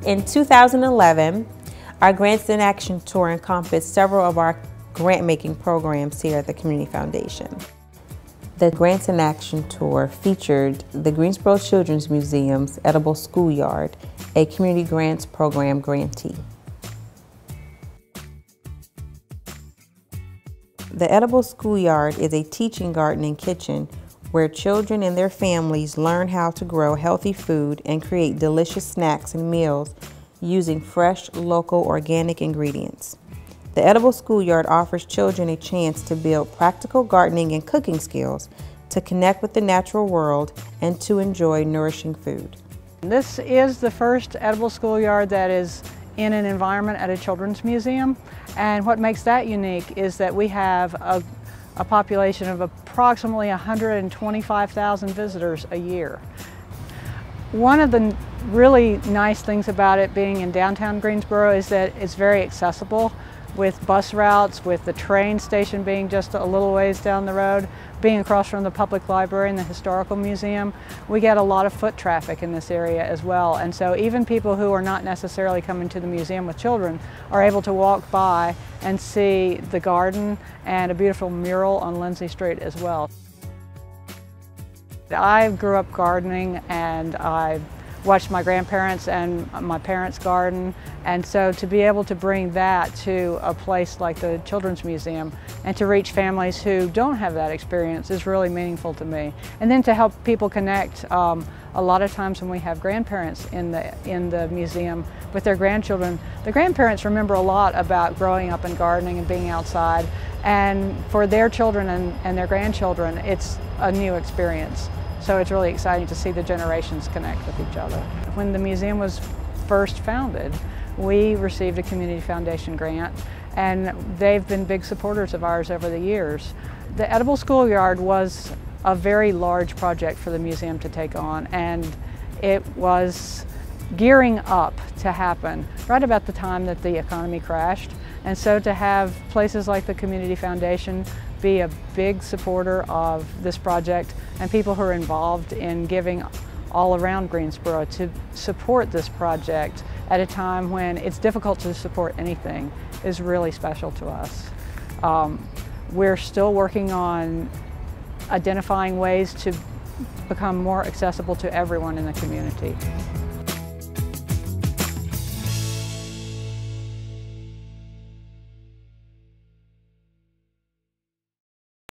In 2011, our Grants in Action Tour encompassed several of our grant-making programs here at the Community Foundation. The Grants in Action Tour featured the Greensboro Children's Museum's Edible Schoolyard, a Community Grants Program grantee. The Edible Schoolyard is a teaching garden and kitchen where children and their families learn how to grow healthy food and create delicious snacks and meals using fresh, local, organic ingredients. The Edible Schoolyard offers children a chance to build practical gardening and cooking skills, to connect with the natural world, and to enjoy nourishing food. This is the first Edible Schoolyard that is in an environment at a children's museum, and what makes that unique is that we have a population of approximately 125,000 visitors a year. One of the really nice things about it being in downtown Greensboro is that it's very accessible, with bus routes, with the train station being just a little ways down the road, being across from the public library and the historical museum. We get a lot of foot traffic in this area as well, and so even people who are not necessarily coming to the museum with children are able to walk by and see the garden and a beautiful mural on Lindsay Street as well. I grew up gardening, and I watched my grandparents and my parents garden, and so to be able to bring that to a place like the Children's Museum and to reach families who don't have that experience is really meaningful to me. And then to help people connect, a lot of times when we have grandparents in the museum with their grandchildren, the grandparents remember a lot about growing up and gardening and being outside, and for their children and their grandchildren, it's a new experience. So it's really exciting to see the generations connect with each other. When the museum was first founded, we received a Community Foundation grant, and they've been big supporters of ours over the years. The Edible Schoolyard was a very large project for the museum to take on, and it was gearing up to happen right about the time that the economy crashed. And so to have places like the Community Foundation be a big supporter of this project, and people who are involved in giving all around Greensboro to support this project at a time when it's difficult to support anything is really special to us. We're still working on identifying ways to become more accessible to everyone in the community.